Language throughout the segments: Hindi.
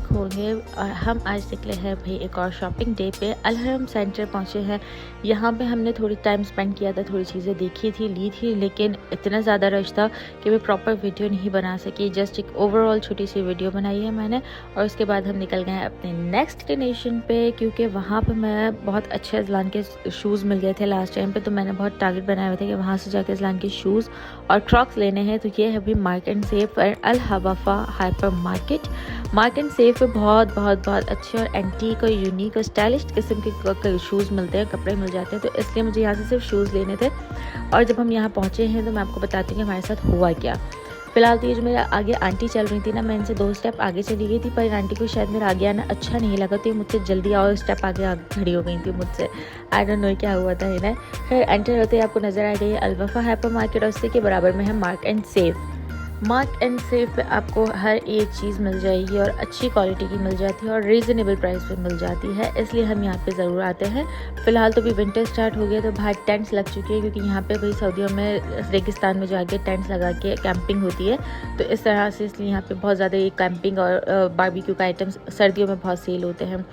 होंगे और हम आज निकले हैं भाई एक और शॉपिंग डे पे। अलहरम सेंटर पहुंचे हैं। यहाँ पे हमने थोड़ी टाइम स्पेंड किया था, थोड़ी चीज़ें देखी थी, ली थी, लेकिन इतना ज़्यादा रश था कि मैं प्रॉपर वीडियो नहीं बना सकी। जस्ट एक ओवरऑल छोटी सी वीडियो बनाई है मैंने और उसके बाद हम निकल गए हैं अपने नेक्स्ट डेस्टिनेशन पे, क्योंकि वहाँ पर मैं बहुत अच्छे अजलान के शूज़ मिल गए थे लास्ट टाइम पे। तो मैंने बहुत टारगेट बनाए हुए थे कि वहाँ से जाके अजलान के शूज़ और क्रॉक्स लेने हैं। तो ये है अभी मार्क एंड सेफ और Al Hawafa hypermarket. Mark and save पे बहुत बहुत बहुत अच्छे और एंटीक और यूनिक और स्टाइलिश किस्म के शूज़ मिलते हैं, कपड़े मिल जाते हैं। तो इसलिए मुझे यहाँ से सिर्फ शूज़ लेने थे। और जब हम यहाँ पहुँचे हैं तो मैं आपको बताती हूँ कि हमारे साथ हुआ क्या। फिलहाल तो ये जो मेरे आगे आंटी चल रही थी ना, मैं इनसे 2 स्टेप आगे चली गई थी, पर आंटी को शायद मेरा आगे आना अच्छा नहीं लगा, तो ये मुझसे जल्दी और स्टेप आगे खड़ी हो गई थी मुझसे। आई डोंट नो क्या हुआ था इन्हें। फिर एंटर होते ही आपको नज़र आ गई अल वफा हाइपर मार्केट और उससे के बराबर में है mark and safe. Mark and save पे आपको हर एक चीज़ मिल जाएगी और अच्छी क्वालिटी की मिल जाती है और रीज़नेबल प्राइस पे मिल जाती है, इसलिए हम यहाँ पे ज़रूर आते हैं। फ़िलहाल तो भी विंटर स्टार्ट हो गया तो बाहर टेंट्स लग चुके हैं, क्योंकि यहाँ पे भाई सऊदियों में रेगिस्तान में जाके टेंट्स लगा के कैंपिंग होती है। तो इस तरह से इसलिए यहाँ पे बहुत ज़्यादा ये कैंपिंग और बारबेक्यू का आइटम्स सर्दियों में बहुत सेल होते हैं।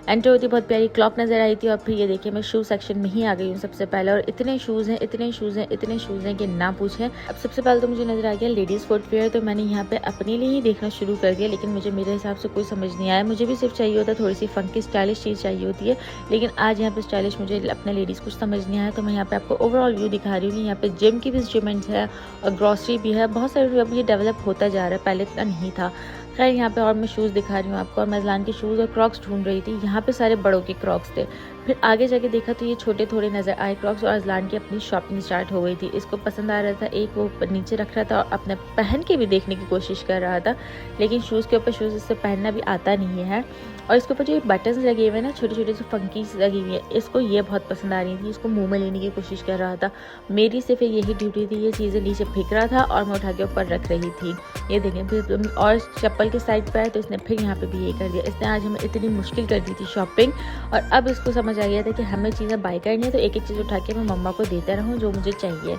एंटर होती बहुत प्यारी क्लॉक नज़र आई थी और फिर ये देखिए मैं शू सेक्शन में ही आ गई हूँ सबसे पहले। और इतने शूज़ हैं, इतने शूज़ हैं, इतने शूज़ हैं कि ना पूछें। अब सबसे पहले तो मुझे नज़र आ गया लेडीज़ फुटवेयर। तो मैंने यहाँ पे अपने लिए ही देखना शुरू कर दिया, लेकिन मुझे मेरे हिसाब से कोई समझ नहीं आया। मुझे भी सिर्फ चाहिए होता थोड़ी सी फंकी स्टाइलिश चीज़ चाहिए होती है, लेकिन आज यहाँ पे स्टाइलिश मुझे अपने लेडीज़ कुछ समझ नहीं आया। तो मैं यहाँ पे आपको ओवरऑल व्यू दिखा रही हूँ। यहाँ पे जिम की भी इंस्ट्रूमेंट्स है और ग्रॉसरी भी है, बहुत सारे। अब ये डेवलप होता जा रहा है, पहले इतना नहीं था। खैर यहाँ पे और मैं शूज़ दिखा रही हूँ आपको, और मैं अजलान के शूज़ और क्रॉक्स ढूंढ रही थी। यहाँ पे सारे बड़ों के क्रॉक्स थे। फिर आगे जाके देखा तो ये छोटे थोड़े नज़र आए क्रॉक्स, और अजलान की अपनी शॉपिंग स्टार्ट हो गई थी। इसको पसंद आ रहा था, एक वो नीचे रख रहा था और अपने पहन के भी देखने की कोशिश कर रहा था, लेकिन शूज़ के ऊपर शूज़ इससे पहनना भी आता नहीं है। और इसके ऊपर जो बटन्स लगे हुए हैं ना, छोटे छोटे से फंकीज लगी हुई है, इसको ये बहुत पसंद आ रही थी। इसको मुंह में लेने की कोशिश कर रहा था। मेरी सिर्फ यही ड्यूटी थी, ये चीज़ें नीचे फेंक रहा था और मैं उठा के ऊपर रख रही थी। ये देखें, फिर और चप्पल के साइड पर है तो इसने फिर यहाँ पे भी ये कर दिया। इसने आज हमें इतनी मुश्किल कर दी थी शॉपिंग, और अब इसको समझ आ गया था कि हमें चीज़ें बाय करनी है तो एक एक चीज़ उठा के मैं मम्मा को देता रहूँ जो मुझे चाहिए।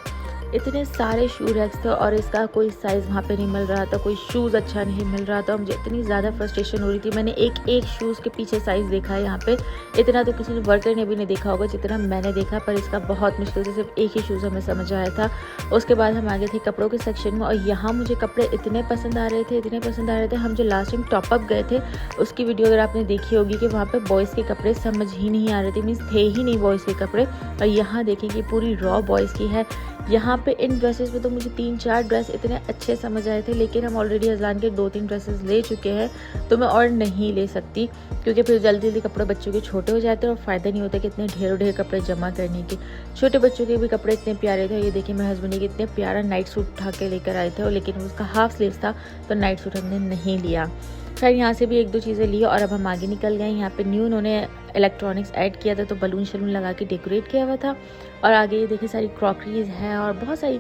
इतने सारे शू रैक्स थे और इसका कोई साइज़ वहाँ पे नहीं मिल रहा था, कोई शूज़ अच्छा नहीं मिल रहा था। मुझे इतनी ज़्यादा फ्रस्ट्रेशन हो रही थी। मैंने एक एक शूज़ के पीछे साइज़ देखा है यहाँ पे। इतना तो किसी वर्कर ने भी नहीं देखा होगा जितना मैंने देखा, पर इसका बहुत मुश्किल से सिर्फ एक ही शूज़ हमें समझ आया था। उसके बाद हम आगे थे कपड़ों के सेक्शन में, और यहाँ मुझे कपड़े इतने पसंद आ रहे थे, इतने पसंद आ रहे थे। हम जो लास्ट टाइम टॉपअप गए थे उसकी वीडियो अगर आपने देखी होगी कि वहाँ पर बॉयज़ के कपड़े समझ ही नहीं आ रहे थे, मीन्स थे ही नहीं बॉयज़ के कपड़े। और यहाँ देखिए कि पूरी रॉ बॉयज़ की है। यहाँ पे इन ड्रेसेस में तो मुझे 3-4 ड्रेस इतने अच्छे समझ आए थे, लेकिन हम ऑलरेडी अजलान के 2-3 ड्रेसेस ले चुके हैं, तो मैं और नहीं ले सकती, क्योंकि फिर जल्दी जल्दी कपड़े बच्चों के छोटे हो जाते हैं और फ़ायदा नहीं होता कि इतने ढेर कपड़े जमा करने के। छोटे बच्चों के भी कपड़े इतने प्यारे थे। ये देखिए मेरे हस्बैंड ने इतने प्यारा नाइट सूट उठा के लेकर आए थे, लेकिन उसका हाफ स्लीव्स था तो नाइट सूट हमने नहीं लिया। खैर यहाँ से भी 1-2 चीज़ें ली और अब हम आगे निकल गए। यहाँ पे न्यू उन्होंने इलेक्ट्रॉनिक्स ऐड किया था, तो बलून शलून लगा के डेकोरेट किया हुआ था। और आगे ये देखिए सारी क्रॉकरीज हैं और बहुत सारी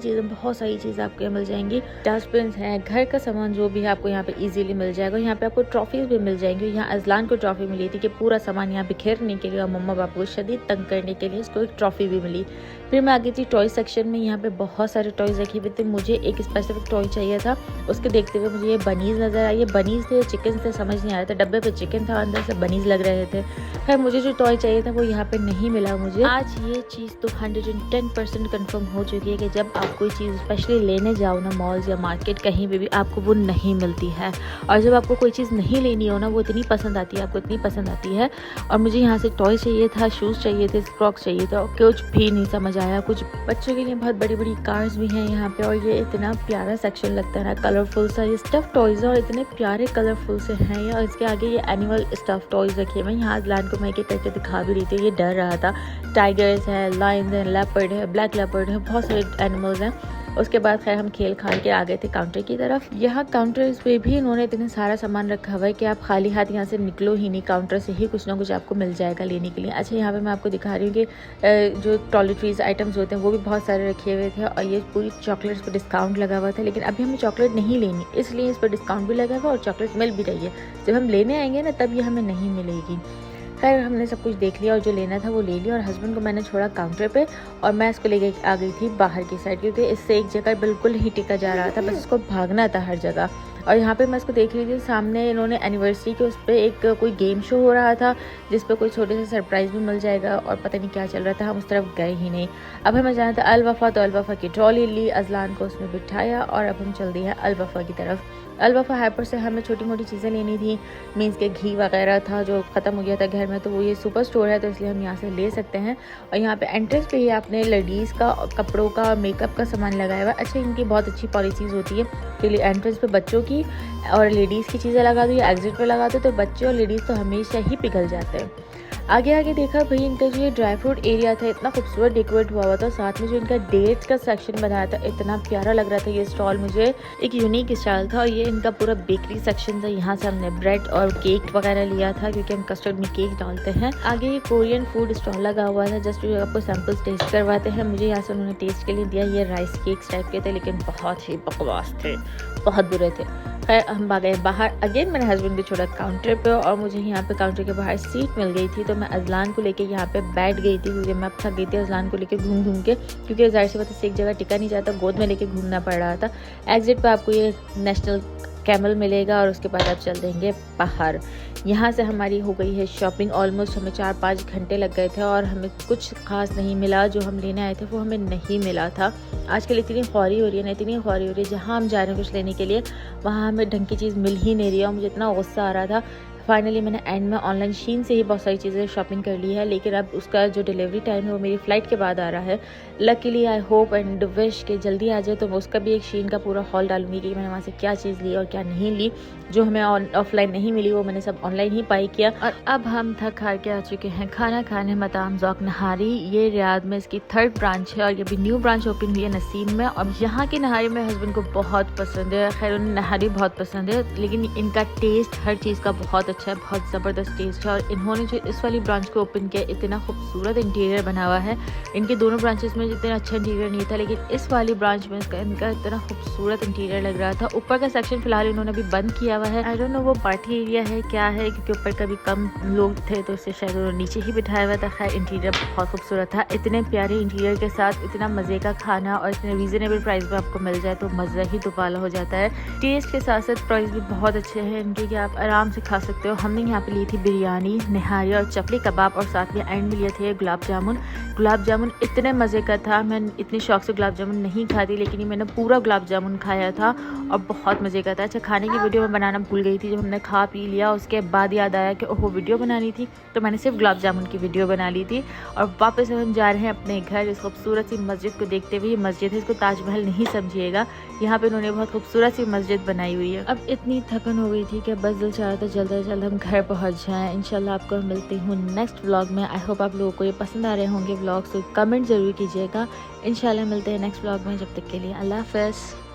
चीज़ें आपको यहाँ मिल जाएंगी। डस्टबिन हैं, घर का सामान जो भी है आपको यहाँ पे इजीली मिल जाएगा। यहाँ पे आपको ट्रॉफीज़ भी मिल जाएंगी। यहाँ अजलान को ट्रॉफी मिली थी कि पूरा सामान यहाँ बिखेरने के लिए और मम्मा पापा को शदीद तंग करने के लिए उसको एक ट्रॉफी भी मिली। फिर मैं आगे थी टॉय सेक्शन में। यहाँ पे बहुत सारे टॉयज़ रखे हुए थे। मुझे एक स्पेसिफिक टॉय चाहिए था, उसके देखते हुए मुझे ये बनीज़ नज़र आई। ये बनीज़ थे, चिकन थे, समझ नहीं आ रहा था। डब्बे पे चिकन था, अंदर से बनीज़ लग रहे थे। खैर मुझे जो टॉय चाहिए था वो यहाँ पे नहीं मिला मुझे। आज ये चीज़ तो 110% कन्फर्म हो चुकी है कि जब आप कोई चीज़ स्पेशली लेने जाओ ना, मॉल्स या मार्केट कहीं पे भी, आपको वो नहीं मिलती है। और जब आपको कोई चीज़ नहीं लेनी हो ना, वो इतनी पसंद आती है, आपको इतनी पसंद आती है। और मुझे यहाँ से टॉय चाहिए था, शूज़ चाहिए थे, क्रॉक्स चाहिए था, और कुछ भी नहीं समझ आया। कुछ बच्चों के लिए बहुत बड़ी बड़ी कार्स भी हैं यहाँ पे, और ये इतना प्यारा सेक्शन लगता है ना, कलरफुल सा। ये स्टफ टॉयज़ और इतने प्यारे कलरफुल से हैं ये। और इसके आगे ये एनिमल स्टफ टॉयज़ रखे हुए हैं। यहाँ अजलान को मैं करके दिखा भी रही थी, ये डर रहा था। टाइगर्स है, लायंस है, लेपर्ड है, ब्लैक लेपर्ड है, बहुत सारे एनिमल्स हैं। उसके बाद खैर हम खेल खाल के आ गए थे काउंटर की तरफ। यहाँ काउंटर्स पे भी इन्होंने इतने सारा सामान रखा हुआ है कि आप खाली हाथ यहाँ से निकलो ही नहीं, काउंटर से ही कुछ ना कुछ आपको मिल जाएगा लेने के लिए। अच्छा यहाँ पे मैं आपको दिखा रही हूँ कि जो टॉयलेटरीज आइटम्स होते हैं वो भी बहुत सारे रखे हुए थे, और ये पूरी चॉकलेट्स पर डिस्काउंट लगा हुआ था। लेकिन अभी हमें चॉकलेट नहीं लेनी, इसलिए इस पर डिस्काउंट भी लगा हुआ और चॉकलेट मिल भी रही है। जब हम लेने आएंगे ना तब ये हमें नहीं मिलेगी। खैर हमने सब कुछ देख लिया और जो लेना था वो ले लिया, और हस्बैंड को मैंने छोड़ा काउंटर पे और मैं इसको लेके आ गई थी बाहर की साइड, क्योंकि इससे एक जगह बिल्कुल ही टिका जा रहा था, बस इसको भागना था हर जगह। और यहाँ पे मैं इसको देख रही थी, सामने इन्होंने एनिवर्सरी के उस पर एक कोई गेम शो हो रहा था जिस पर कोई छोटे से सरप्राइज़ भी मिल जाएगा और पता नहीं क्या चल रहा था, हम उस तरफ गए ही नहीं। अब हमें जाना था अल वफ़ा, तो अल वफ़ा की ट्रॉली ली, अजलान को उसमें बिठाया और अब हम चल दिए हैं अल वफ़ा की तरफ। अल वफ़ा हाइपर से हमें छोटी मोटी चीज़ें लेनी थी, मीन्स के घी वगैरह था जो ख़त्म हो गया था घर में, तो वो ये सुपर स्टोर है तो इसलिए हम यहाँ से ले सकते हैं। और यहाँ पे एंट्रेंस पे ही आपने लेडीज़ का कपड़ों का मेकअप का सामान लगाया हुआ। अच्छा, इनकी बहुत अच्छी पॉलिसीज़ होती है कि एंट्रेंस पे बच्चों की और लेडीज़ की चीज़ें लगा दो या एग्जिट पे लगा दो, तो बच्चे और लेडीज़ तो हमेशा ही पिघल जाते हैं। आगे आगे देखा भाई, इनका जो ये ड्राई फ्रूट एरिया था इतना खूबसूरत डेकोरेट हुआ था, साथ में जो इनका डेट्स का सेक्शन बनाया था इतना प्यारा लग रहा था। ये स्टॉल मुझे एक यूनिक स्टाइल था। और ये इनका पूरा बेकरी सेक्शन था, यहाँ से हमने ब्रेड और केक वगैरह लिया था क्योंकि हम कस्टर्ड में केक डालते हैं। आगे ये कोरियन फूड स्टॉल लगा हुआ था, जस्ट आपको सैम्पल्स टेस्ट करवाते हैं। मुझे यहाँ से उन्होंने टेस्ट के लिए दिया, ये राइस केक्स टाइप के थे लेकिन बहुत ही बकवास थे, बहुत बुरे थे। खैर हम आ गए बाहर। अगेन मैंने हस्बैंड को छोड़ा काउंटर पे और मुझे यहाँ पे काउंटर के बाहर सीट मिल गई थी, तो मैं अजलान को लेके यहाँ पे बैठ गई थी क्योंकि मैं अब थक गई थी अजलान को लेके घूम घूम के, क्योंकि जाहिर सी बात है एक जगह टिका नहीं जाता, गोद में लेके घूमना पड़ रहा था। एग्जिट पे आपको ये नेशनल कैमल मिलेगा और उसके बाद आप चल देंगे बाहर। यहाँ से हमारी हो गई है शॉपिंग। ऑलमोस्ट हमें 4-5 घंटे लग गए थे और हमें कुछ खास नहीं मिला, जो हम लेने आए थे वो हमें नहीं मिला था। आजकल इतनी ख्वारी हो रही है ना, इतनी ख्वारी हो रही है, जहाँ हम जा रहे हैं कुछ लेने के लिए वहाँ हमें ढंग की चीज़ मिल ही नहीं रही है और मुझे इतना गुस्सा आ रहा था। फाइनली मैंने एंड में ऑनलाइन शीन से ही बहुत सारी चीज़ें शॉपिंग कर ली है, लेकिन अब उसका जो डिलीवरी टाइम है वो मेरी फ़्लाइट के बाद आ रहा है। Luckily I hope and wish कि जल्दी आ जाए, तो मैं उसका भी एक शीन का पूरा हॉल डालूंगी कि मैंने वहाँ से क्या चीज़ ली और क्या नहीं ली। जो हमें ऑफलाइन नहीं मिली वो मैंने सब ऑनलाइन ही पाई किया। और अब हम थक हार के आ चुके हैं खाना खाने मताम ज़ौक़ नहारी। ये रियाद में इसकी 3rd ब्रांच है और ये भी न्यू ब्रांच ओपन हुई है नसीम में। और यहाँ की नहारी मेरे हस्बैंड को बहुत पसंद है। खैर उन्हें नहारी बहुत पसंद है, लेकिन इनका टेस्ट हर चीज़ का बहुत अच्छा है, बहुत ज़बरदस्त टेस्ट है। और इन्होंने जो इस वाली ब्रांच को ओपन किया, इतना खूबसूरत इंटीरियर बना हुआ है। इनके दोनों ब्रांचेस में जितना अच्छा इंटीरियर नहीं था, लेकिन इस वाली ब्रांच में इनका इतना खूबसूरत इंटीरियर लग रहा था। ऊपर का सेक्शन फिलहाल इन्होंने अभी बंद किया हुआ है। आई डोंट नो वो पार्टी एरिया है क्या है, क्योंकि ऊपर कभी कम लोग थे तो इससे शायद उन्होंने नीचे ही बिठाया हुआ था। खैर इंटीरियर बहुत खूबसूरत था। इतने प्यारे इंटीरियर के साथ इतना मज़े का खाना और इतने रीज़नेबल प्राइस में आपको मिल जाए तो मज़ा ही दुबाला हो जाता है। टेस्ट के साथ साथ प्राइस भी बहुत अच्छे हैं इनके कि आप आराम से खा सकते हो। हमने यहाँ पे ली थी बिरयानी, निहारी और चपली कबाब और साथ में एंड में लिए थे गुलाब जामुन। गुलाब जामुन इतने मज़े का था, मैं इतने शौक से गुलाब जामुन नहीं खाती, लेकिन ये मैंने पूरा गुलाब जामुन खाया था और बहुत मज़े का था। अच्छा, खाने की वीडियो मैं बनाना भूल गई थी। जब हमने खा पी लिया उसके बाद याद आया कि ओहो वीडियो बनानी थी, तो मैंने सिर्फ गुलाब जामुन की वीडियो बना ली थी। और वापस हम जा रहे हैं अपने घर इस खूबसूरत सी मस्जिद को देखते हुए। ये मस्जिद है, इसको ताजमहल नहीं समझिएगा, यहाँ पे उन्होंने बहुत खूबसूरत सी मस्जिद बनाई हुई है। अब इतनी थकन हो गई थी कि बस दिल चाह रहा था जल्द से जल्द हम घर पहुँच जाएँ। इंशाल्लाह आपको मिलती हूँ नेक्स्ट व्लॉग में। आई होप आप लोगों को ये पसंद आ रहे होंगे व्लॉग्स, तो कमेंट ज़रूर कीजिएगा। इंशाल्लाह मिलते हैं नेक्स्ट व्लॉग में, जब तक के लिए अल्लाह हाफ़िज़।